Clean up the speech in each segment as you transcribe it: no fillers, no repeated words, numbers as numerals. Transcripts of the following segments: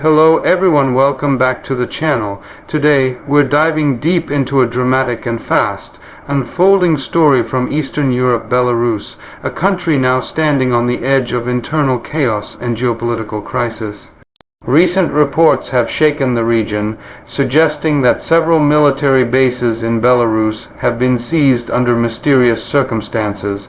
Hello everyone, welcome back to the channel. Today we're diving deep into a dramatic and fast unfolding story from Eastern Europe, Belarus, a country now standing on the edge of internal chaos and geopolitical crisis. Recent reports have shaken the region, suggesting that several military bases in Belarus have been seized under mysterious circumstances.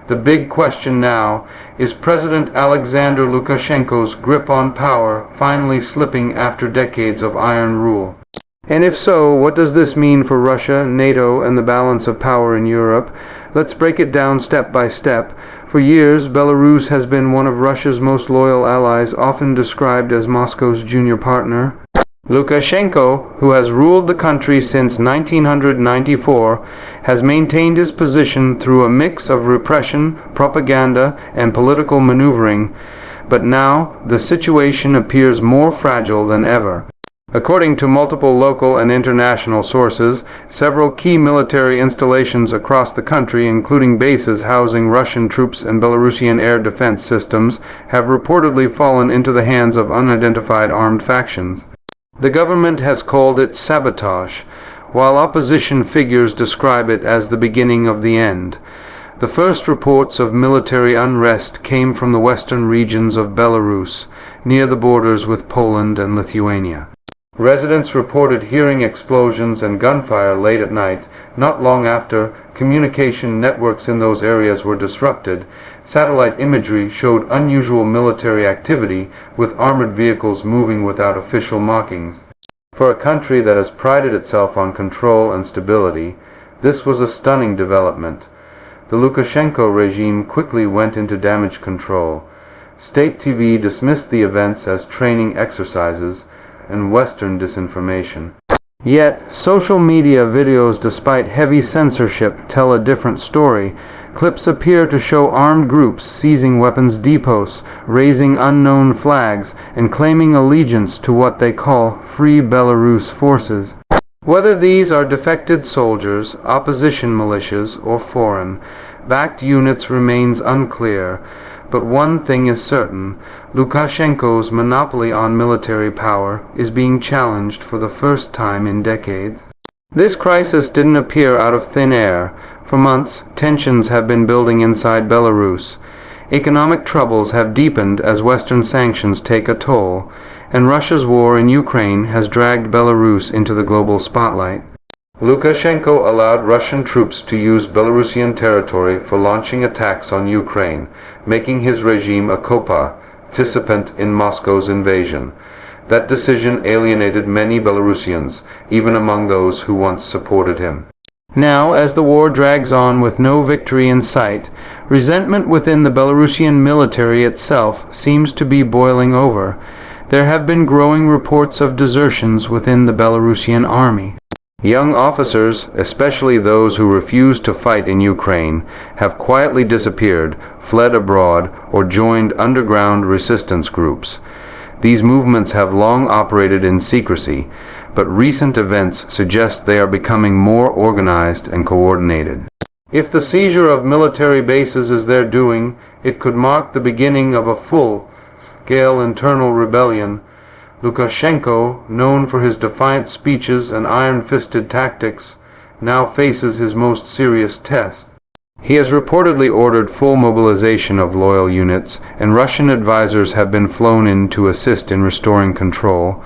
The big question now is President Alexander Lukashenko's grip on power finally slipping after decades of iron rule. And if so, what does this mean for Russia, NATO, and the balance of power in Europe? Let's break it down step by step. For years, Belarus has been one of Russia's most loyal allies, often described as Moscow's junior partner. Lukashenko, who has ruled the country since 1994, has maintained his position through a mix of repression, propaganda, and political maneuvering. But now, the situation appears more fragile than ever. According to multiple local and international sources, several key military installations across the country, including bases housing Russian troops and Belarusian air defense systems, have reportedly fallen into the hands of unidentified armed factions. The government has called it sabotage, while opposition figures describe it as the beginning of the end. The first reports of military unrest came from the western regions of Belarus, near the borders with Poland and Lithuania. Residents reported hearing explosions and gunfire late at night. Not long after, communication networks in those areas were disrupted. Satellite imagery showed unusual military activity, with armored vehicles moving without official markings. For a country that has prided itself on control and stability, this was a stunning development. The Lukashenko regime quickly went into damage control. State TV dismissed the events as training exercises and Western disinformation. Yet, social media videos, despite heavy censorship, tell a different story. Clips appear to show armed groups seizing weapons depots, raising unknown flags, and claiming allegiance to what they call Free Belarus forces. Whether these are defected soldiers, opposition militias, or foreign-backed units remains unclear. But one thing is certain: Lukashenko's monopoly on military power is being challenged for the first time in decades. This crisis didn't appear out of thin air. For months, tensions have been building inside Belarus. Economic troubles have deepened as Western sanctions take a toll, and Russia's war in Ukraine has dragged Belarus into the global spotlight. Lukashenko allowed Russian troops to use Belarusian territory for launching attacks on Ukraine, making his regime a co-participant in Moscow's invasion. That decision alienated many Belarusians, even among those who once supported him. Now, as the war drags on with no victory in sight, resentment within the Belarusian military itself seems to be boiling over. There have been growing reports of desertions within the Belarusian army. Young officers, especially those who refuse to fight in Ukraine, have quietly disappeared, fled abroad, or joined underground resistance groups. These movements have long operated in secrecy, but recent events suggest they are becoming more organized and coordinated. If the seizure of military bases is their doing, it could mark the beginning of a full-scale internal rebellion. Lukashenko, known for his defiant speeches and iron-fisted tactics, now faces his most serious test. He has reportedly ordered full mobilization of loyal units, and Russian advisors have been flown in to assist in restoring control.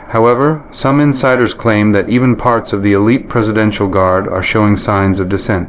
However, some insiders claim that even parts of the elite presidential guard are showing signs of dissent.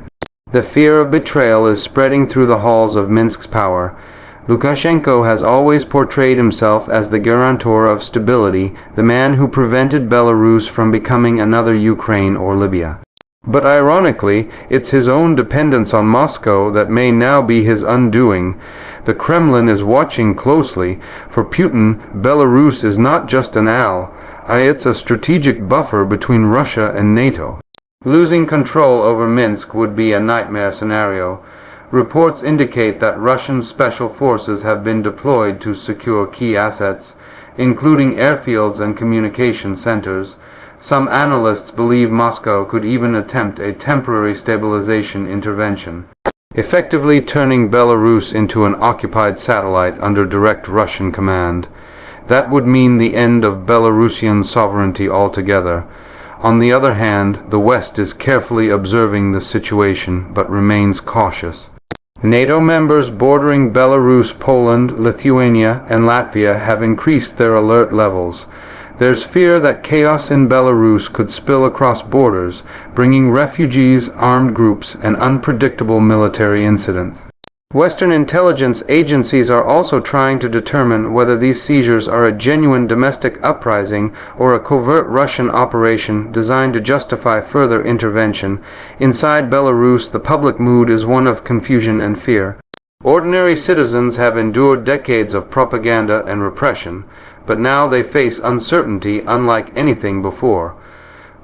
The fear of betrayal is spreading through the halls of Minsk's power. Lukashenko has always portrayed himself as the guarantor of stability, the man who prevented Belarus from becoming another Ukraine or Libya. But ironically, it's his own dependence on Moscow that may now be his undoing. The Kremlin is watching closely. For Putin, Belarus is not just an ally, it's a strategic buffer between Russia and NATO. Losing control over Minsk would be a nightmare scenario. Reports indicate that Russian special forces have been deployed to secure key assets, including airfields and communication centers. Some analysts believe Moscow could even attempt a temporary stabilization intervention, effectively turning Belarus into an occupied satellite under direct Russian command. That would mean the end of Belarusian sovereignty altogether. On the other hand, the West is carefully observing the situation but remains cautious. NATO members bordering Belarus, Poland, Lithuania, and Latvia have increased their alert levels. There's fear that chaos in Belarus could spill across borders, bringing refugees, armed groups, and unpredictable military incidents. Western intelligence agencies are also trying to determine whether these seizures are a genuine domestic uprising or a covert Russian operation designed to justify further intervention. Inside Belarus, the public mood is one of confusion and fear. Ordinary citizens have endured decades of propaganda and repression, but now they face uncertainty unlike anything before.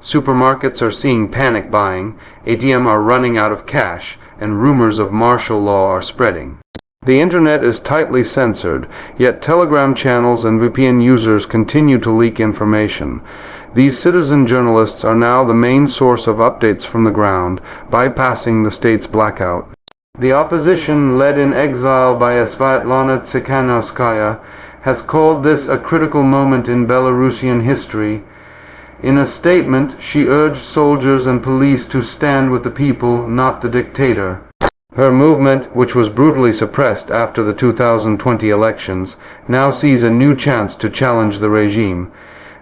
Supermarkets are seeing panic buying, ATMs are running out of cash, and rumors of martial law are spreading. The internet is tightly censored, yet Telegram channels and VPN users continue to leak information. These citizen journalists are now the main source of updates from the ground, bypassing the state's blackout. The opposition, led in exile by Svetlana Tsikhanouskaya, has called this a critical moment in Belarusian history. In a statement, she urged soldiers and police to stand with the people, not the dictator. Her movement, which was brutally suppressed after the 2020 elections, now sees a new chance to challenge the regime.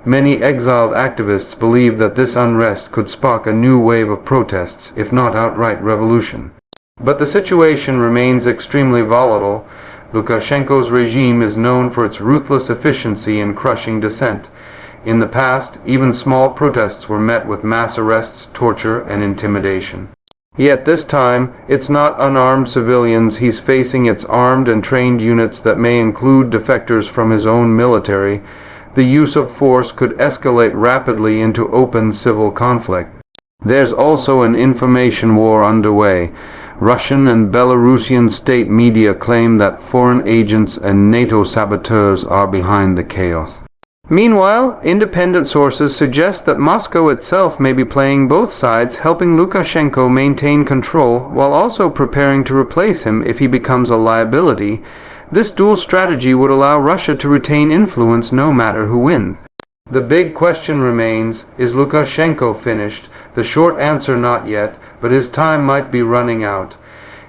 Many exiled activists believe that this unrest could spark a new wave of protests, if not outright revolution. But the situation remains extremely volatile. Lukashenko's regime is known for its ruthless efficiency in crushing dissent. In the past, even small protests were met with mass arrests, torture, and intimidation. Yet this time, it's not unarmed civilians he's facing, it's armed and trained units that may include defectors from his own military. The use of force could escalate rapidly into open civil conflict. There's also an information war underway. Russian and Belarusian state media claim that foreign agents and NATO saboteurs are behind the chaos. Meanwhile, independent sources suggest that Moscow itself may be playing both sides, helping Lukashenko maintain control while also preparing to replace him if he becomes a liability. This dual strategy would allow Russia to retain influence no matter who wins. The big question remains, is Lukashenko finished? The short answer, not yet, but his time might be running out.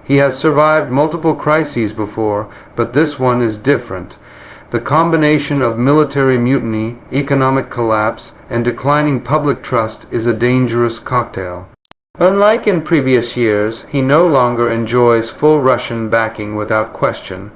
He has survived multiple crises before, but this one is different. The combination of military mutiny, economic collapse, and declining public trust is a dangerous cocktail. Unlike in previous years, he no longer enjoys full Russian backing without question.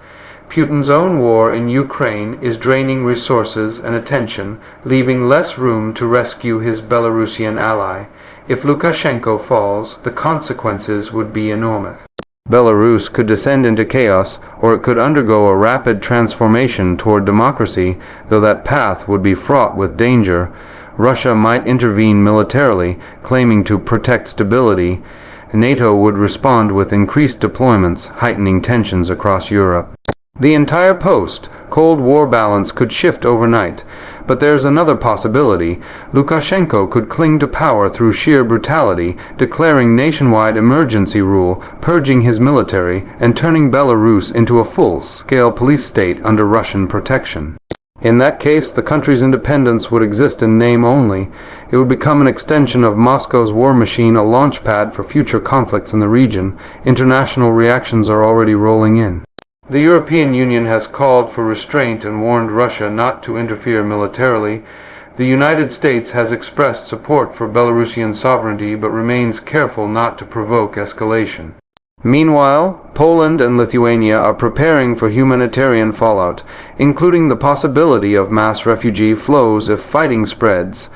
Putin's own war in Ukraine is draining resources and attention, leaving less room to rescue his Belarusian ally. If Lukashenko falls, the consequences would be enormous. Belarus could descend into chaos, or it could undergo a rapid transformation toward democracy, though that path would be fraught with danger. Russia might intervene militarily, claiming to protect stability. NATO would respond with increased deployments, heightening tensions across Europe. The entire post-Cold War balance could shift overnight, but there's another possibility. Lukashenko could cling to power through sheer brutality, declaring nationwide emergency rule, purging his military, and turning Belarus into a full-scale police state under Russian protection. In that case, the country's independence would exist in name only. It would become an extension of Moscow's war machine, a launch pad for future conflicts in the region. International reactions are already rolling in. The European Union has called for restraint and warned Russia not to interfere militarily. The United States has expressed support for Belarusian sovereignty but remains careful not to provoke escalation. Meanwhile, Poland and Lithuania are preparing for humanitarian fallout, including the possibility of mass refugee flows if fighting spreads.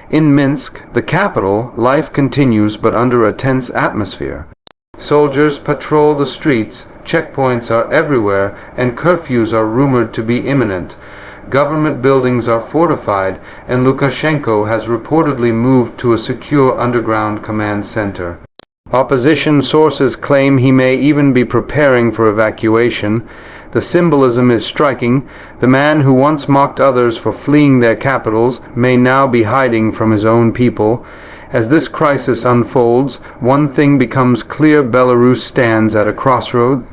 In Minsk, the capital, life continues but under a tense atmosphere. Soldiers patrol the streets, checkpoints are everywhere, and curfews are rumored to be imminent. Government buildings are fortified, and Lukashenko has reportedly moved to a secure underground command center. Opposition sources claim he may even be preparing for evacuation. The symbolism is striking. The man who once mocked others for fleeing their capitals may now be hiding from his own people. As this crisis unfolds, one thing becomes clear: Belarus stands at a crossroads.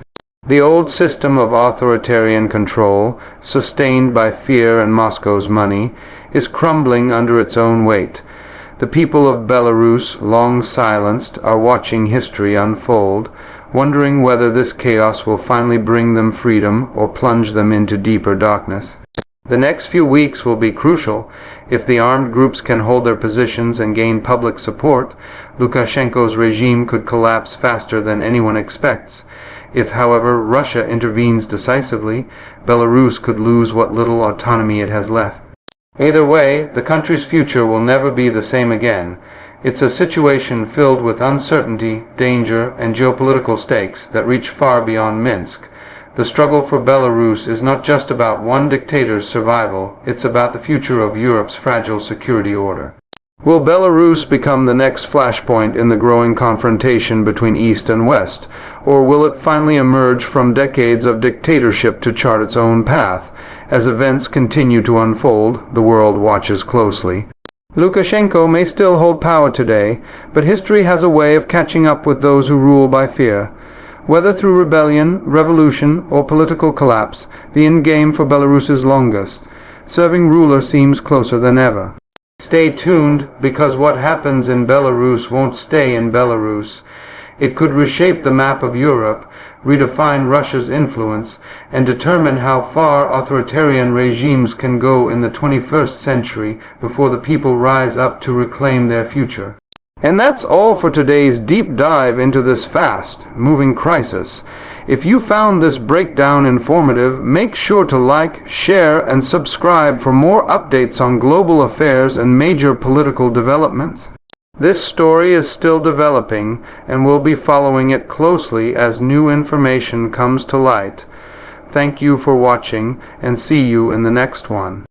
The old system of authoritarian control, sustained by fear and Moscow's money, is crumbling under its own weight. The people of Belarus, long silenced, are watching history unfold, wondering whether this chaos will finally bring them freedom or plunge them into deeper darkness. The next few weeks will be crucial. If the armed groups can hold their positions and gain public support, Lukashenko's regime could collapse faster than anyone expects. If, however, Russia intervenes decisively, Belarus could lose what little autonomy it has left. Either way, the country's future will never be the same again. It's a situation filled with uncertainty, danger, and geopolitical stakes that reach far beyond Minsk. The struggle for Belarus is not just about one dictator's survival, it's about the future of Europe's fragile security order. Will Belarus become the next flashpoint in the growing confrontation between East and West, or will it finally emerge from decades of dictatorship to chart its own path? As events continue to unfold, the world watches closely. Lukashenko may still hold power today, but history has a way of catching up with those who rule by fear. Whether through rebellion, revolution, or political collapse, the end game for Belarus is longest. Serving ruler seems closer than ever. Stay tuned, because what happens in Belarus won't stay in Belarus. It could reshape the map of Europe, redefine Russia's influence, and determine how far authoritarian regimes can go in the 21st century before the people rise up to reclaim their future. And that's all for today's deep dive into this fast-moving crisis. If you found this breakdown informative, make sure to like, share, and subscribe for more updates on global affairs and major political developments. This story is still developing, and we'll be following it closely as new information comes to light. Thank you for watching, and see you in the next one.